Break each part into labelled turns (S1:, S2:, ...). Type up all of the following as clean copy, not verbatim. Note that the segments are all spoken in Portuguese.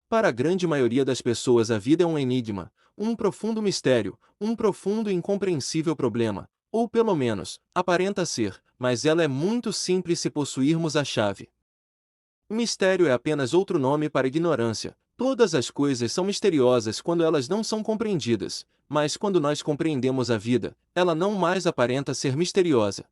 S1: Para a grande maioria das pessoas, a vida é um enigma, um profundo mistério, um profundo e incompreensível problema, ou pelo menos, aparenta ser, mas ela é muito simples se possuirmos a chave. Mistério é apenas outro nome para ignorância. Todas as coisas são misteriosas quando elas não são compreendidas, mas quando nós compreendemos a vida, ela não mais aparenta ser misteriosa.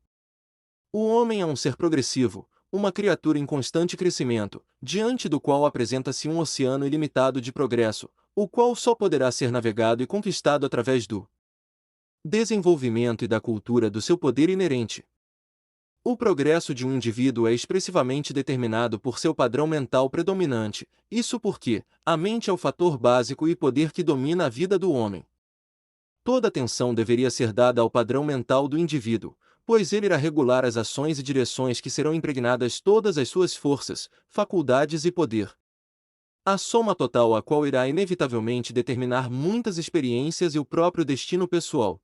S1: O homem é um ser progressivo, uma criatura em constante crescimento, diante do qual apresenta-se um oceano ilimitado de progresso, o qual só poderá ser navegado e conquistado através do desenvolvimento e da cultura do seu poder inerente. O progresso de um indivíduo é expressivamente determinado por seu padrão mental predominante, isso porque a mente é o fator básico e poder que domina a vida do homem. Toda atenção deveria ser dada ao padrão mental do indivíduo, pois ele irá regular as ações e direções que serão impregnadas todas as suas forças, faculdades e poder. A soma total a qual irá inevitavelmente determinar muitas experiências e o próprio destino pessoal.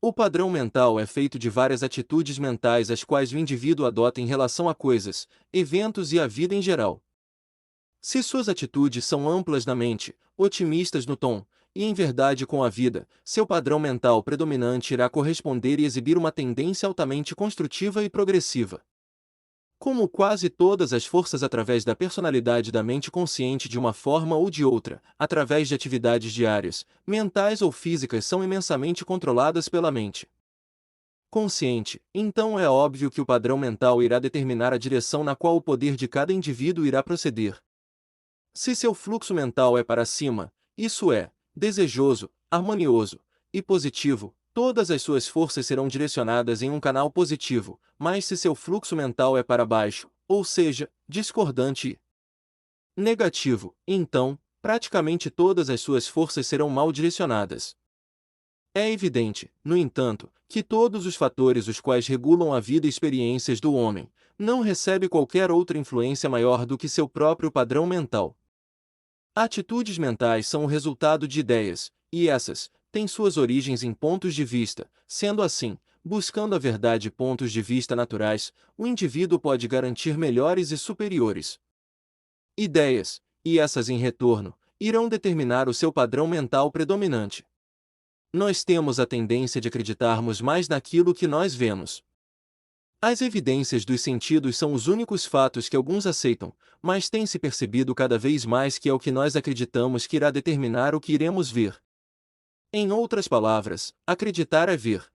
S1: O padrão mental é feito de várias atitudes mentais as quais o indivíduo adota em relação a coisas, eventos e a vida em geral. Se suas atitudes são amplas na mente, otimistas no tom, e em verdade com a vida, seu padrão mental predominante irá corresponder e exibir uma tendência altamente construtiva e progressiva. Como quase todas as forças através da personalidade da mente consciente de uma forma ou de outra, através de atividades diárias, mentais ou físicas são imensamente controladas pela mente consciente, então é óbvio que o padrão mental irá determinar a direção na qual o poder de cada indivíduo irá proceder. Se seu fluxo mental é para cima, isso é, desejoso, harmonioso e positivo, todas as suas forças serão direcionadas em um canal positivo, mas se seu fluxo mental é para baixo, ou seja, discordante e negativo, então, praticamente todas as suas forças serão mal direcionadas. É evidente, no entanto, que todos os fatores os quais regulam a vida e experiências do homem, não recebe qualquer outra influência maior do que seu próprio padrão mental. Atitudes mentais são o resultado de ideias, e essas têm suas origens em pontos de vista. Sendo assim, buscando a verdade e pontos de vista naturais, o indivíduo pode garantir melhores e superiores ideias, e essas em retorno, irão determinar o seu padrão mental predominante. Nós temos a tendência de acreditarmos mais naquilo que nós vemos. As evidências dos sentidos são os únicos fatos que alguns aceitam, mas tem-se percebido cada vez mais que é o que nós acreditamos que irá determinar o que iremos ver. Em outras palavras, acreditar é ver.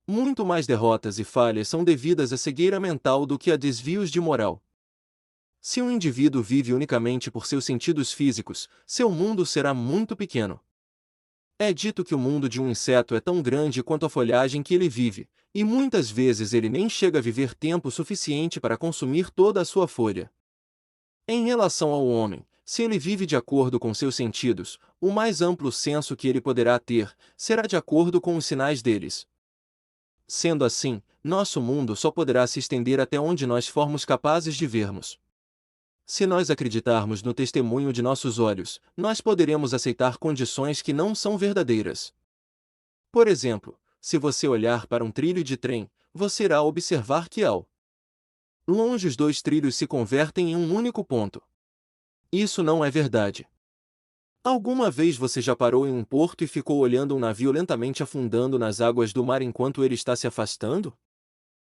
S1: Muito mais derrotas e falhas são devidas à cegueira mental do que a desvios de moral. Se um indivíduo vive unicamente por seus sentidos físicos, seu mundo será muito pequeno. É dito que o mundo de um inseto é tão grande quanto a folhagem que ele vive, e muitas vezes ele nem chega a viver tempo suficiente para consumir toda a sua folha. Em relação ao homem, se ele vive de acordo com seus sentidos, o mais amplo senso que ele poderá ter, será de acordo com os sinais deles. Sendo assim, nosso mundo só poderá se estender até onde nós formos capazes de vermos. Se nós acreditarmos no testemunho de nossos olhos, nós poderemos aceitar condições que não são verdadeiras. Por exemplo, se você olhar para um trilho de trem, você irá observar que ao longe os dois trilhos se convertem em um único ponto. Isso não é verdade. Alguma vez você já parou em um porto e ficou olhando um navio lentamente afundando nas águas do mar enquanto ele está se afastando?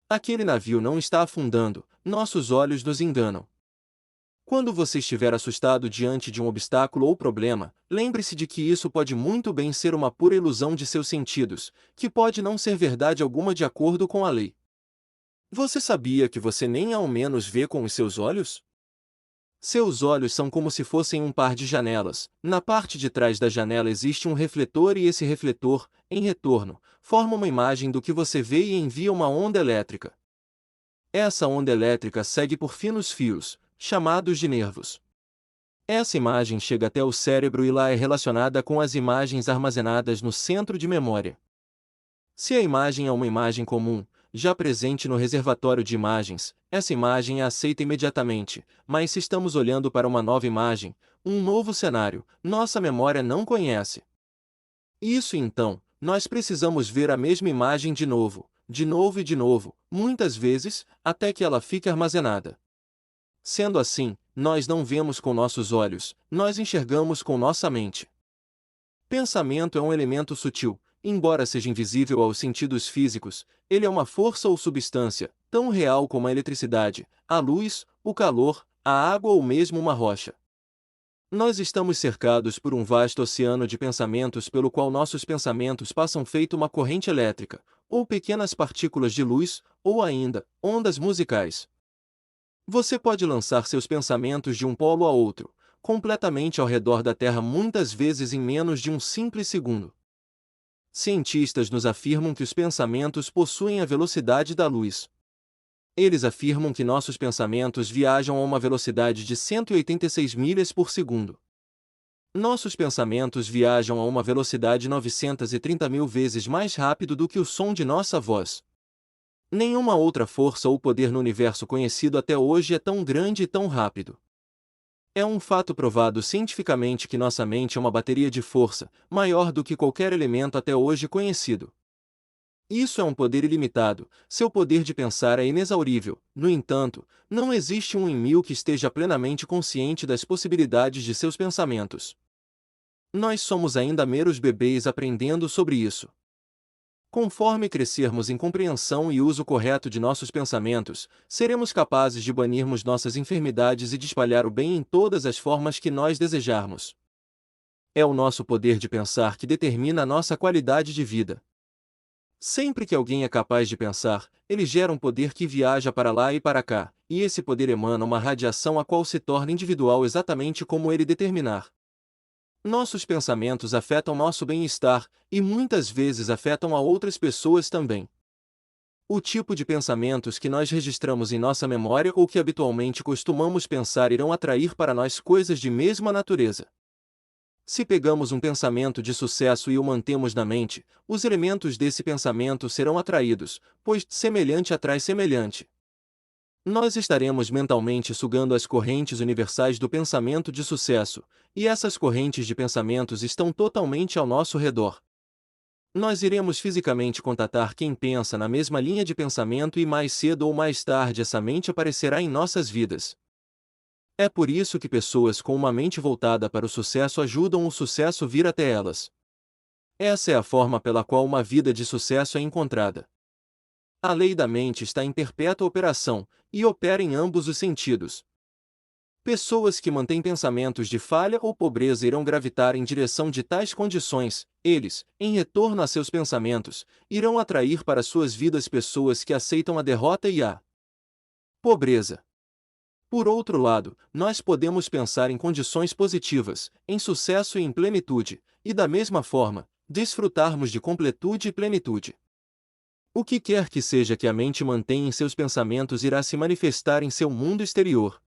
S1: Aquele navio não está afundando, nossos olhos nos enganam. Quando você estiver assustado diante de um obstáculo ou problema, lembre-se de que isso pode muito bem ser uma pura ilusão de seus sentidos, que pode não ser verdade alguma de acordo com a lei. Você sabia que você nem ao menos vê com os seus olhos? Seus olhos são como se fossem um par de janelas. Na parte de trás da janela existe um refletor e esse refletor, em retorno, forma uma imagem do que você vê e envia uma onda elétrica. Essa onda elétrica segue por finos fios, chamados de nervos. Essa imagem chega até o cérebro e lá é relacionada com as imagens armazenadas no centro de memória. Se a imagem é uma imagem comum, já presente no reservatório de imagens, essa imagem é aceita imediatamente, mas se estamos olhando para uma nova imagem, um novo cenário, nossa memória não conhece. Isso então, nós precisamos ver a mesma imagem de novo e de novo, muitas vezes, até que ela fique armazenada. Sendo assim, nós não vemos com nossos olhos, nós enxergamos com nossa mente. Pensamento é um elemento sutil, embora seja invisível aos sentidos físicos, ele é uma força ou substância, tão real como a eletricidade, a luz, o calor, a água ou mesmo uma rocha. Nós estamos cercados por um vasto oceano de pensamentos pelo qual nossos pensamentos passam feito uma corrente elétrica, ou pequenas partículas de luz, ou ainda, ondas musicais. Você pode lançar seus pensamentos de um polo a outro, completamente ao redor da Terra muitas vezes em menos de um simples segundo. Cientistas nos afirmam que os pensamentos possuem a velocidade da luz. Eles afirmam que nossos pensamentos viajam a uma velocidade de 186 milhas por segundo. Nossos pensamentos viajam a uma velocidade 930 mil vezes mais rápido do que o som de nossa voz. Nenhuma outra força ou poder no universo conhecido até hoje é tão grande e tão rápido. É um fato provado cientificamente que nossa mente é uma bateria de força, maior do que qualquer elemento até hoje conhecido. Isso é um poder ilimitado, seu poder de pensar é inexaurível, no entanto, não existe um em mil que esteja plenamente consciente das possibilidades de seus pensamentos. Nós somos ainda meros bebês aprendendo sobre isso. Conforme crescermos em compreensão e uso correto de nossos pensamentos, seremos capazes de banirmos nossas enfermidades e de espalhar o bem em todas as formas que nós desejarmos. É o nosso poder de pensar que determina a nossa qualidade de vida. Sempre que alguém é capaz de pensar, ele gera um poder que viaja para lá e para cá, e esse poder emana uma radiação a qual se torna individual exatamente como ele determinar. Nossos pensamentos afetam nosso bem-estar, e muitas vezes afetam a outras pessoas também. O tipo de pensamentos que nós registramos em nossa memória ou que habitualmente costumamos pensar irão atrair para nós coisas de mesma natureza. Se pegamos um pensamento de sucesso e o mantemos na mente, os elementos desse pensamento serão atraídos, pois semelhante atrai semelhante. Nós estaremos mentalmente sugando as correntes universais do pensamento de sucesso, e essas correntes de pensamentos estão totalmente ao nosso redor. Nós iremos fisicamente contatar quem pensa na mesma linha de pensamento e mais cedo ou mais tarde essa mente aparecerá em nossas vidas. É por isso que pessoas com uma mente voltada para o sucesso ajudam o sucesso vir até elas. Essa é a forma pela qual uma vida de sucesso é encontrada. A lei da mente está em perpétua operação, e opera em ambos os sentidos. Pessoas que mantêm pensamentos de falha ou pobreza irão gravitar em direção de tais condições, eles, em retorno a seus pensamentos, irão atrair para suas vidas pessoas que aceitam a derrota e a pobreza. Por outro lado, nós podemos pensar em condições positivas, em sucesso e em plenitude, e da mesma forma, desfrutarmos de completude e plenitude. O que quer que seja que a mente mantenha em seus pensamentos irá se manifestar em seu mundo exterior.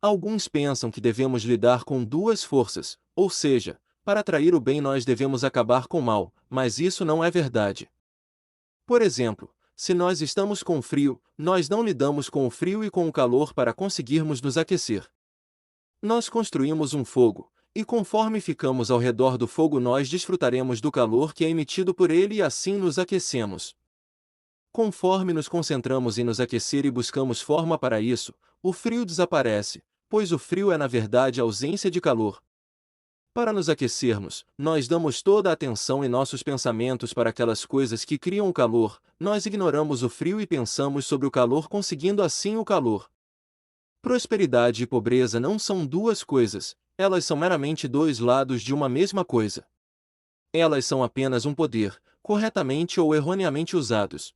S1: Alguns pensam que devemos lidar com duas forças, ou seja, para atrair o bem nós devemos acabar com o mal, mas isso não é verdade. Por exemplo, se nós estamos com frio, nós não lidamos com o frio e com o calor para conseguirmos nos aquecer. Nós construímos um fogo, e conforme ficamos ao redor do fogo nós desfrutaremos do calor que é emitido por ele e assim nos aquecemos. Conforme nos concentramos em nos aquecer e buscamos forma para isso, o frio desaparece, pois o frio é na verdade a ausência de calor. Para nos aquecermos, nós damos toda a atenção em nossos pensamentos para aquelas coisas que criam o calor, nós ignoramos o frio e pensamos sobre o calor conseguindo assim o calor. Prosperidade e pobreza não são duas coisas, elas são meramente dois lados de uma mesma coisa. Elas são apenas um poder, corretamente ou erroneamente usados.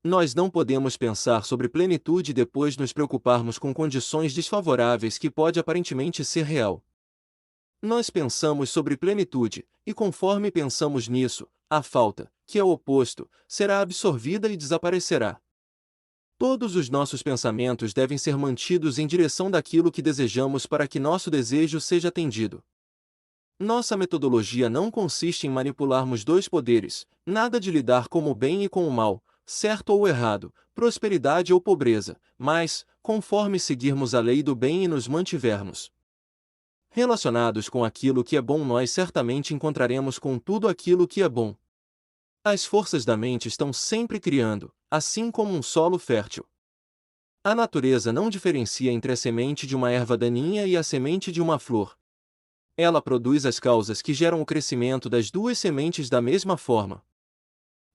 S1: Nós não podemos pensar sobre plenitude e depois nos preocuparmos com condições desfavoráveis que pode aparentemente ser real. Nós pensamos sobre plenitude, e conforme pensamos nisso, a falta, que é o oposto, será absorvida e desaparecerá. Todos os nossos pensamentos devem ser mantidos em direção daquilo que desejamos para que nosso desejo seja atendido. Nossa metodologia não consiste em manipularmos dois poderes, nada de lidar com o bem e com o mal, certo ou errado, prosperidade ou pobreza, mas, conforme seguirmos a lei do bem e nos mantivermos relacionados com aquilo que é bom, nós certamente encontraremos com tudo aquilo que é bom. As forças da mente estão sempre criando, assim como um solo fértil. A natureza não diferencia entre a semente de uma erva daninha e a semente de uma flor. Ela produz as causas que geram o crescimento das duas sementes da mesma forma.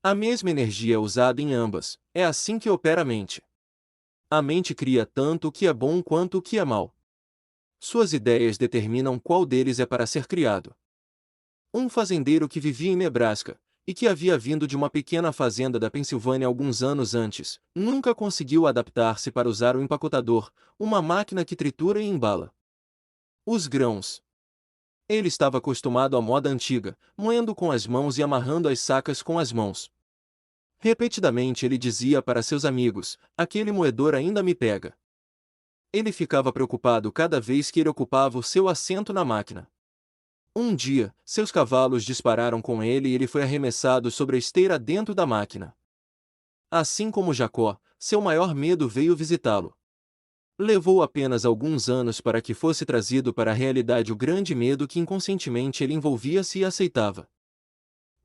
S1: A mesma energia é usada em ambas, é assim que opera a mente. A mente cria tanto o que é bom quanto o que é mal. Suas ideias determinam qual deles é para ser criado. Um fazendeiro que vivia em Nebraska, e que havia vindo de uma pequena fazenda da Pensilvânia alguns anos antes, nunca conseguiu adaptar-se para usar o empacotador, uma máquina que tritura e embala os grãos. Ele estava acostumado à moda antiga, moendo com as mãos e amarrando as sacas com as mãos. Repetidamente ele dizia para seus amigos: aquele moedor ainda me pega. Ele ficava preocupado cada vez que ele ocupava o seu assento na máquina. Um dia, seus cavalos dispararam com ele e ele foi arremessado sobre a esteira dentro da máquina. Assim como Jacó, seu maior medo veio visitá-lo. Levou apenas alguns anos para que fosse trazido para a realidade o grande medo que inconscientemente ele envolvia-se e aceitava.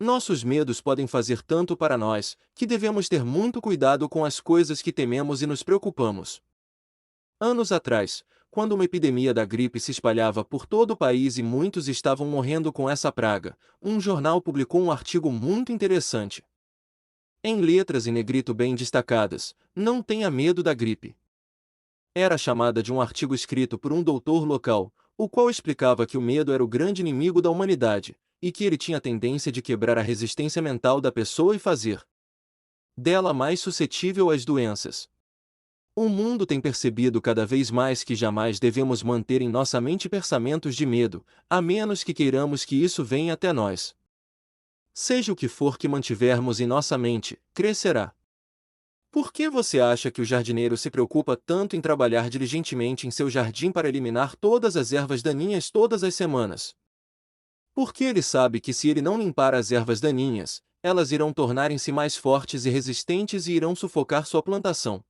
S1: Nossos medos podem fazer tanto para nós, que devemos ter muito cuidado com as coisas que tememos e nos preocupamos. Anos atrás, quando uma epidemia da gripe se espalhava por todo o país e muitos estavam morrendo com essa praga, um jornal publicou um artigo muito interessante. Em letras em negrito bem destacadas: não tenha medo da gripe. Era chamada de um artigo escrito por um doutor local, o qual explicava que o medo era o grande inimigo da humanidade, e que ele tinha a tendência de quebrar a resistência mental da pessoa e fazer dela mais suscetível às doenças. O mundo tem percebido cada vez mais que jamais devemos manter em nossa mente pensamentos de medo, a menos que queiramos que isso venha até nós. Seja o que for que mantivermos em nossa mente, crescerá. Por que você acha que o jardineiro se preocupa tanto em trabalhar diligentemente em seu jardim para eliminar todas as ervas daninhas todas as semanas? Porque ele sabe que se ele não limpar as ervas daninhas, elas irão tornarem-se mais fortes e resistentes e irão sufocar sua plantação.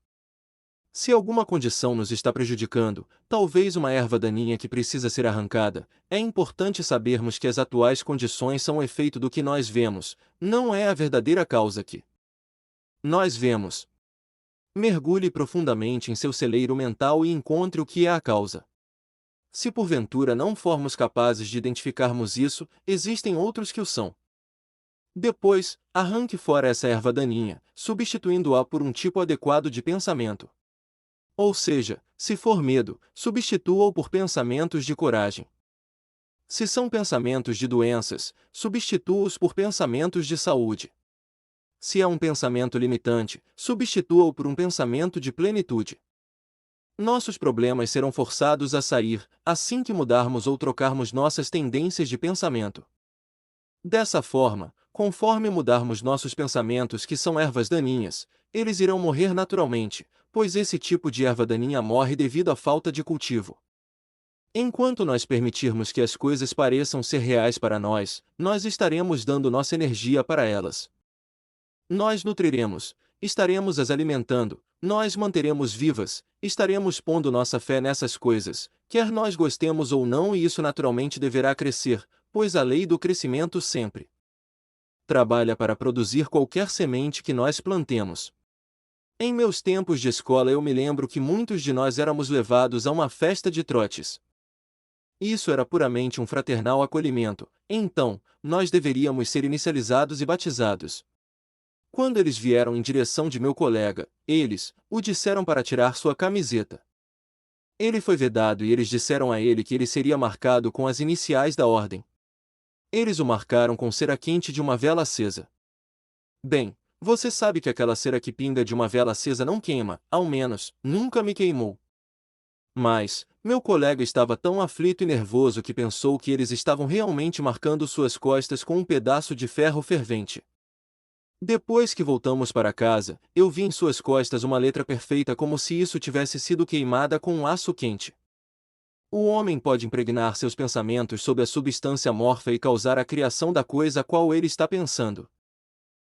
S1: Se alguma condição nos está prejudicando, talvez uma erva daninha que precisa ser arrancada, é importante sabermos que as atuais condições são o efeito do que nós vemos, não é a verdadeira causa que nós vemos. Mergulhe profundamente em seu celeiro mental e encontre o que é a causa. Se porventura não formos capazes de identificarmos isso, existem outros que o são. Depois, arranque fora essa erva daninha, substituindo-a por um tipo adequado de pensamento. Ou seja, se for medo, substitua-o por pensamentos de coragem. Se são pensamentos de doenças, substitua-os por pensamentos de saúde. Se é um pensamento limitante, substitua-o por um pensamento de plenitude. Nossos problemas serão forçados a sair, assim que mudarmos ou trocarmos nossas tendências de pensamento. Dessa forma, conforme mudarmos nossos pensamentos que são ervas daninhas, eles irão morrer naturalmente, pois esse tipo de erva daninha morre devido à falta de cultivo. Enquanto nós permitirmos que as coisas pareçam ser reais para nós, nós estaremos dando nossa energia para elas. Nós nutriremos, estaremos as alimentando, nós manteremos vivas, estaremos pondo nossa fé nessas coisas, quer nós gostemos ou não, e isso naturalmente deverá crescer, pois a lei do crescimento sempre trabalha para produzir qualquer semente que nós plantemos. Em meus tempos de escola eu me lembro que muitos de nós éramos levados a uma festa de trotes. Isso era puramente um fraternal acolhimento, então, nós deveríamos ser inicializados e batizados. Quando eles vieram em direção de meu colega, eles o disseram para tirar sua camiseta. Ele foi vedado e eles disseram a ele que ele seria marcado com as iniciais da ordem. Eles o marcaram com cera quente de uma vela acesa. Bem, você sabe que aquela cera que pinga de uma vela acesa não queima, ao menos, nunca me queimou. Mas, meu colega estava tão aflito e nervoso que pensou que eles estavam realmente marcando suas costas com um pedaço de ferro fervente. Depois que voltamos para casa, eu vi em suas costas uma letra perfeita como se isso tivesse sido queimada com um aço quente. O homem pode impregnar seus pensamentos sob a substância amorfa e causar a criação da coisa a qual ele está pensando.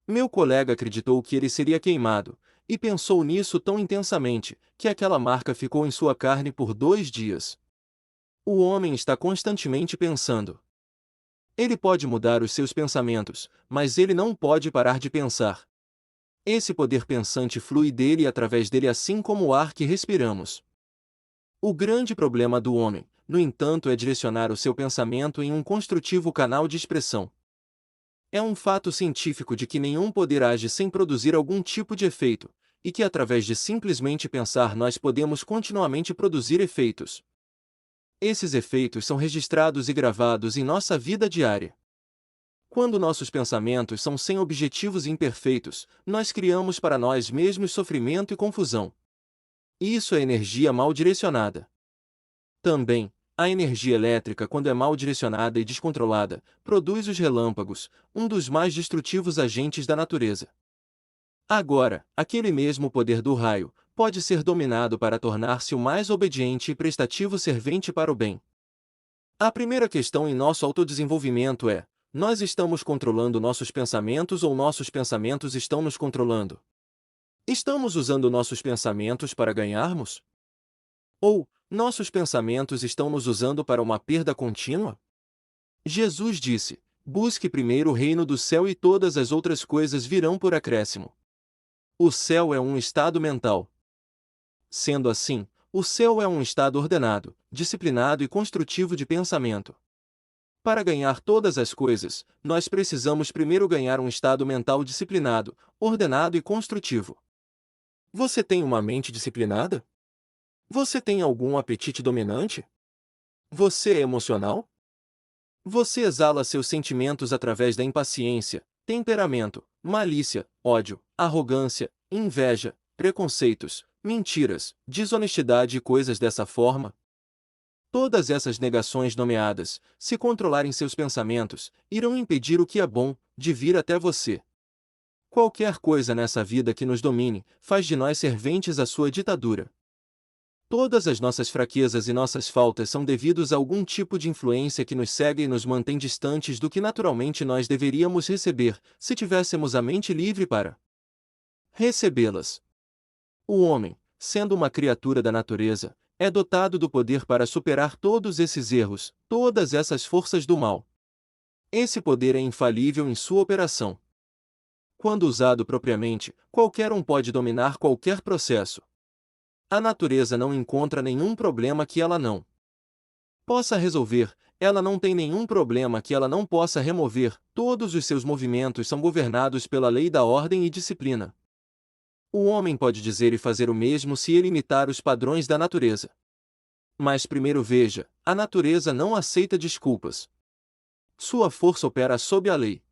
S1: Meu colega acreditou que ele seria queimado, e pensou nisso tão intensamente, que aquela marca ficou em sua carne por 2 dias. O homem está constantemente pensando. Ele pode mudar os seus pensamentos, mas ele não pode parar de pensar. Esse poder pensante flui dele e através dele assim como o ar que respiramos. O grande problema do homem, no entanto, é direcionar o seu pensamento em um construtivo canal de expressão. É um fato científico de que nenhum poder age sem produzir algum tipo de efeito, e que através de simplesmente pensar nós podemos continuamente produzir efeitos. Esses efeitos são registrados e gravados em nossa vida diária. Quando nossos pensamentos são sem objetivos e imperfeitos, nós criamos para nós mesmos sofrimento e confusão. Isso é energia mal direcionada. Também, a energia elétrica, quando é mal direcionada e descontrolada, produz os relâmpagos, um dos mais destrutivos agentes da natureza. Agora, aquele mesmo poder do raio pode ser dominado para tornar-se o mais obediente e prestativo servente para o bem. A primeira questão em nosso autodesenvolvimento é: nós estamos controlando nossos pensamentos ou nossos pensamentos estão nos controlando? Estamos usando nossos pensamentos para ganharmos? Ou, nossos pensamentos estão nos usando para uma perda contínua? Jesus disse: busque primeiro o reino do céu e todas as outras coisas virão por acréscimo. O céu é um estado mental. Sendo assim, o céu é um estado ordenado, disciplinado e construtivo de pensamento. Para ganhar todas as coisas, nós precisamos primeiro ganhar um estado mental disciplinado, ordenado e construtivo. Você tem uma mente disciplinada? Você tem algum apetite dominante? Você é emocional? Você exala seus sentimentos através da impaciência, temperamento, malícia, ódio, arrogância, inveja, preconceitos, mentiras, desonestidade e coisas dessa forma? Todas essas negações nomeadas, se controlarem seus pensamentos, irão impedir o que é bom de vir até você. Qualquer coisa nessa vida que nos domine, faz de nós serventes à sua ditadura. Todas as nossas fraquezas e nossas faltas são devidos a algum tipo de influência que nos cega e nos mantém distantes do que naturalmente nós deveríamos receber, se tivéssemos a mente livre para recebê-las. O homem, sendo uma criatura da natureza, é dotado do poder para superar todos esses erros, todas essas forças do mal. Esse poder é infalível em sua operação. Quando usado propriamente, qualquer um pode dominar qualquer processo. A natureza não encontra nenhum problema que ela não possa resolver, ela não tem nenhum problema que ela não possa remover, todos os seus movimentos são governados pela lei da ordem e disciplina. O homem pode dizer e fazer o mesmo se ele imitar os padrões da natureza. Mas primeiro veja, a natureza não aceita desculpas. Sua força opera sob a lei.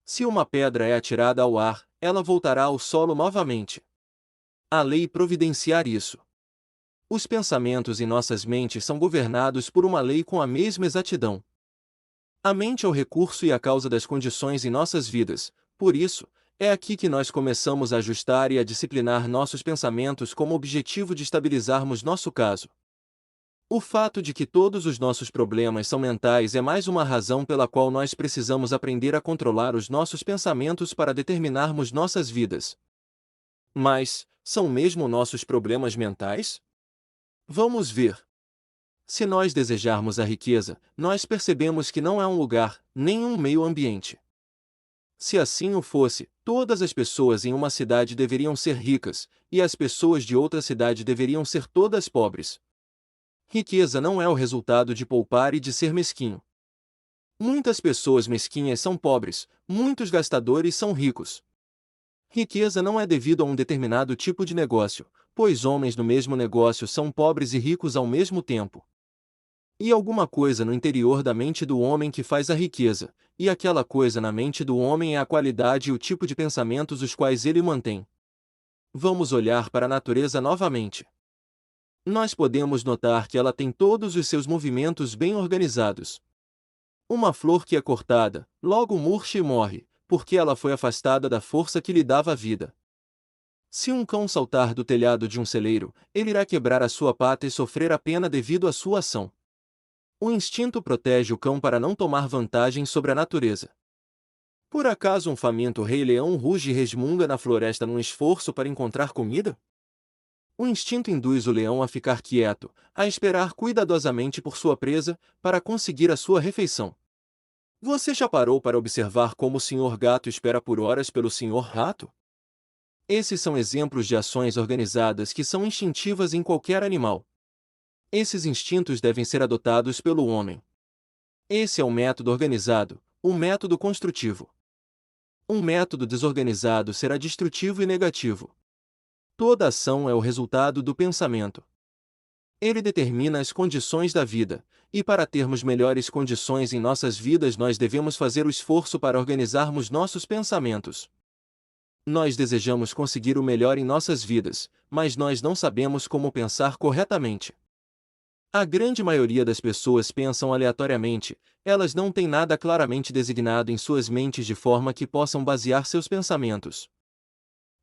S1: Se uma pedra é atirada ao ar, ela voltará ao solo novamente. A lei providenciar isso. Os pensamentos em nossas mentes são governados por uma lei com a mesma exatidão. A mente é o recurso e a causa das condições em nossas vidas, por isso, é aqui que nós começamos a ajustar e a disciplinar nossos pensamentos como objetivo de estabilizarmos nosso caso. O fato de que todos os nossos problemas são mentais é mais uma razão pela qual nós precisamos aprender a controlar os nossos pensamentos para determinarmos nossas vidas. Mas, são mesmo nossos problemas mentais? Vamos ver. Se nós desejarmos a riqueza, nós percebemos que não é um lugar, nem um meio ambiente. Se assim o fosse, todas as pessoas em uma cidade deveriam ser ricas, e as pessoas de outra cidade deveriam ser todas pobres. Riqueza não é o resultado de poupar e de ser mesquinho. Muitas pessoas mesquinhas são pobres, muitos gastadores são ricos. Riqueza não é devido a um determinado tipo de negócio, pois homens no mesmo negócio são pobres e ricos ao mesmo tempo. E alguma coisa no interior da mente do homem que faz a riqueza, e aquela coisa na mente do homem é a qualidade e o tipo de pensamentos os quais ele mantém. Vamos olhar para a natureza novamente. Nós podemos notar que ela tem todos os seus movimentos bem organizados. Uma flor que é cortada, logo murcha e morre, porque ela foi afastada da força que lhe dava a vida. Se um cão saltar do telhado de um celeiro, ele irá quebrar a sua pata e sofrer a pena devido à sua ação. O instinto protege o cão para não tomar vantagem sobre a natureza. Por acaso um faminto rei-leão ruge e resmunga na floresta num esforço para encontrar comida? O instinto induz o leão a ficar quieto, a esperar cuidadosamente por sua presa, para conseguir a sua refeição. Você já parou para observar como o senhor gato espera por horas pelo senhor rato? Esses são exemplos de ações organizadas que são instintivas em qualquer animal. Esses instintos devem ser adotados pelo homem. Esse é o método organizado, o método construtivo. Um método desorganizado será destrutivo e negativo. Toda ação é o resultado do pensamento. Ele determina as condições da vida, e para termos melhores condições em nossas vidas nós devemos fazer o esforço para organizarmos nossos pensamentos. Nós desejamos conseguir o melhor em nossas vidas, mas nós não sabemos como pensar corretamente. A grande maioria das pessoas pensam aleatoriamente, elas não têm nada claramente designado em suas mentes de forma que possam basear seus pensamentos.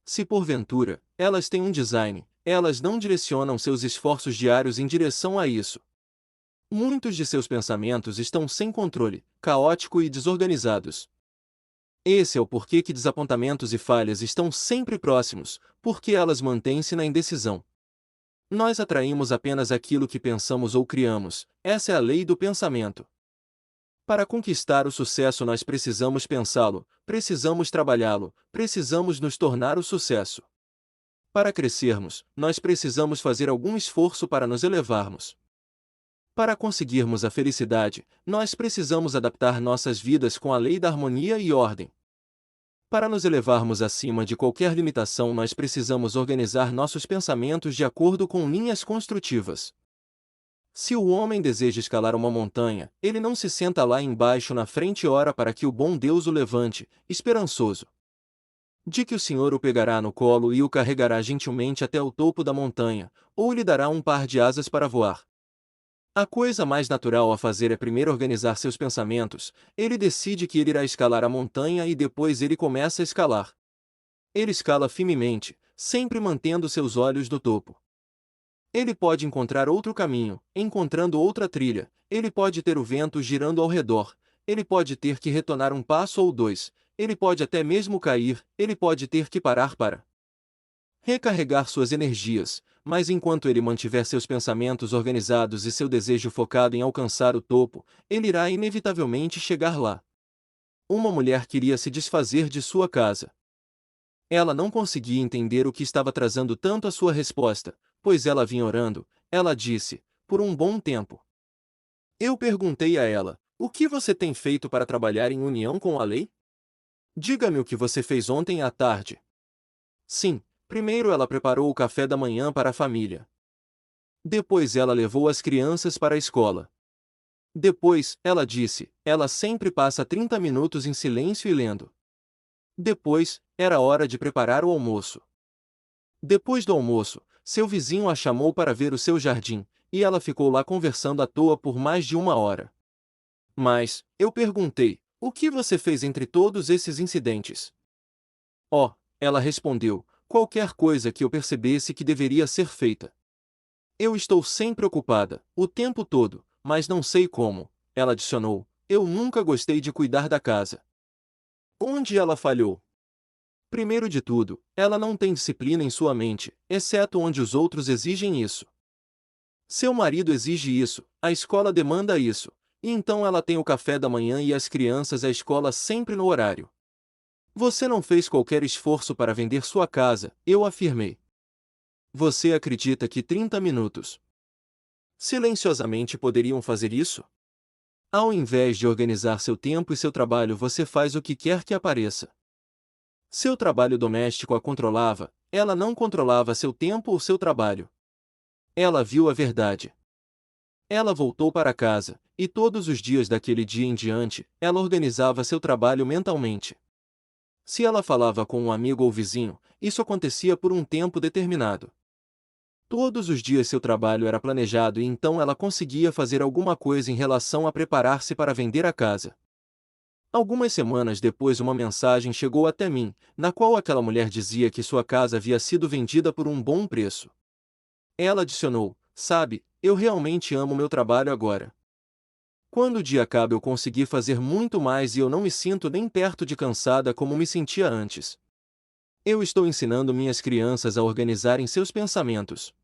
S1: Se porventura, elas têm um design, elas não direcionam seus esforços diários em direção a isso. Muitos de seus pensamentos estão sem controle, caótico e desorganizados. Esse é o porquê que desapontamentos e falhas estão sempre próximos, porque elas mantêm-se na indecisão. Nós atraímos apenas aquilo que pensamos ou criamos, essa é a lei do pensamento. Para conquistar o sucesso nós precisamos pensá-lo, precisamos trabalhá-lo, precisamos nos tornar o sucesso. Para crescermos, nós precisamos fazer algum esforço para nos elevarmos. Para conseguirmos a felicidade, nós precisamos adaptar nossas vidas com a lei da harmonia e ordem. Para nos elevarmos acima de qualquer limitação nós precisamos organizar nossos pensamentos de acordo com linhas construtivas. Se o homem deseja escalar uma montanha, ele não se senta lá embaixo na frente e ora para que o bom Deus o levante, esperançoso de que o Senhor o pegará no colo e o carregará gentilmente até o topo da montanha, ou lhe dará um par de asas para voar. A coisa mais natural a fazer é primeiro organizar seus pensamentos, ele decide que ele irá escalar a montanha e depois ele começa a escalar. Ele escala firmemente, sempre mantendo seus olhos no topo. Ele pode encontrar outro caminho, encontrando outra trilha, ele pode ter o vento girando ao redor, ele pode ter que retornar um passo ou dois, ele pode até mesmo cair, ele pode ter que parar para recarregar suas energias, mas enquanto ele mantiver seus pensamentos organizados e seu desejo focado em alcançar o topo, ele irá inevitavelmente chegar lá. Uma mulher queria se desfazer de sua casa. Ela não conseguia entender o que estava trazendo tanto a sua resposta, pois ela vinha orando, ela disse, por um bom tempo. Eu perguntei a ela, o que você tem feito para trabalhar em união com a lei? Diga-me o que você fez ontem à tarde. Sim, primeiro ela preparou o café da manhã para a família. Depois ela levou as crianças para a escola. Depois, ela disse, ela sempre passa 30 minutos em silêncio e lendo. Depois, era hora de preparar o almoço. Depois do almoço, seu vizinho a chamou para ver o seu jardim, e ela ficou lá conversando à toa por mais de 1 hora. Mas, eu perguntei, o que você fez entre todos esses incidentes? Oh, ela respondeu, qualquer coisa que eu percebesse que deveria ser feita. Eu estou sempre ocupada, o tempo todo, mas não sei como, ela adicionou, eu nunca gostei de cuidar da casa. Onde ela falhou? Primeiro de tudo, ela não tem disciplina em sua mente, exceto onde os outros exigem isso. Seu marido exige isso, a escola demanda isso, e então ela tem o café da manhã e as crianças à escola sempre no horário. Você não fez qualquer esforço para vender sua casa, eu afirmei. Você acredita que 30 minutos silenciosamente poderiam fazer isso? Ao invés de organizar seu tempo e seu trabalho, você faz o que quer que apareça. Seu trabalho doméstico a controlava, ela não controlava seu tempo ou seu trabalho. Ela viu a verdade. Ela voltou para casa, e todos os dias daquele dia em diante, ela organizava seu trabalho mentalmente. Se ela falava com um amigo ou vizinho, isso acontecia por um tempo determinado. Todos os dias seu trabalho era planejado e então ela conseguia fazer alguma coisa em relação a preparar-se para vender a casa. Algumas semanas depois uma mensagem chegou até mim, na qual aquela mulher dizia que sua casa havia sido vendida por um bom preço. Ela adicionou, sabe, eu realmente amo meu trabalho agora. Quando o dia acaba eu consegui fazer muito mais e eu não me sinto nem perto de cansada como me sentia antes. Eu estou ensinando minhas crianças a organizarem seus pensamentos.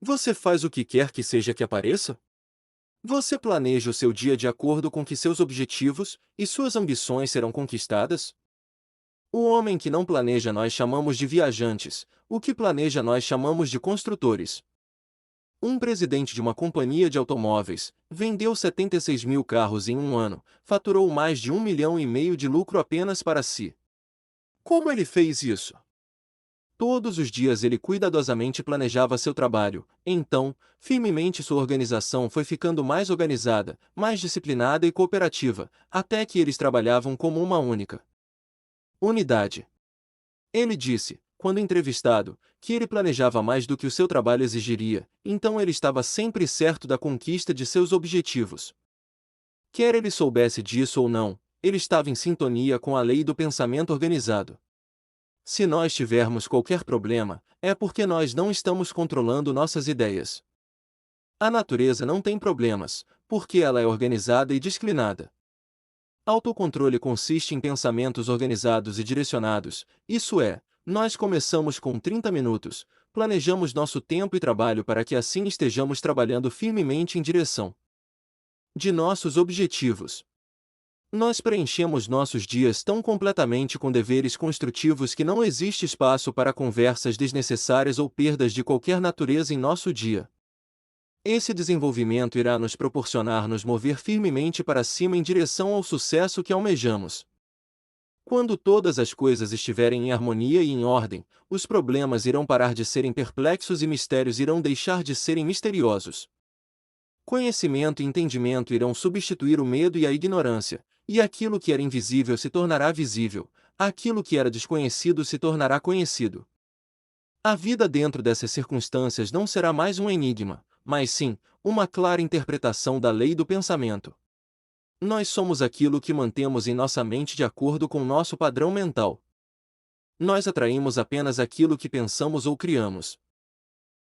S1: Você faz o que quer que seja que apareça? Você planeja o seu dia de acordo com que seus objetivos e suas ambições serão conquistadas? O homem que não planeja nós chamamos de viajantes, o que planeja nós chamamos de construtores. Um presidente de uma companhia de automóveis vendeu 76 mil carros em um ano, faturou mais de 1,5 milhão de lucro apenas para si. Como ele fez isso? Todos os dias ele cuidadosamente planejava seu trabalho, então, firmemente sua organização foi ficando mais organizada, mais disciplinada e cooperativa, até que eles trabalhavam como uma única unidade. Ele disse, quando entrevistado, que ele planejava mais do que o seu trabalho exigiria, então ele estava sempre certo da conquista de seus objetivos. Quer ele soubesse disso ou não, ele estava em sintonia com a lei do pensamento organizado. Se nós tivermos qualquer problema, é porque nós não estamos controlando nossas ideias. A natureza não tem problemas, porque ela é organizada e disciplinada. Autocontrole consiste em pensamentos organizados e direcionados, isso é, nós começamos com 30 minutos, planejamos nosso tempo e trabalho para que assim estejamos trabalhando firmemente em direção de nossos objetivos. Nós preenchemos nossos dias tão completamente com deveres construtivos que não existe espaço para conversas desnecessárias ou perdas de qualquer natureza em nosso dia. Esse desenvolvimento irá nos proporcionar nos mover firmemente para cima em direção ao sucesso que almejamos. Quando todas as coisas estiverem em harmonia e em ordem, os problemas irão parar de serem perplexos e mistérios irão deixar de serem misteriosos. Conhecimento e entendimento irão substituir o medo e a ignorância, e aquilo que era invisível se tornará visível, aquilo que era desconhecido se tornará conhecido. A vida dentro dessas circunstâncias não será mais um enigma, mas sim, uma clara interpretação da lei do pensamento. Nós somos aquilo que mantemos em nossa mente de acordo com nosso padrão mental. Nós atraímos apenas aquilo que pensamos ou criamos.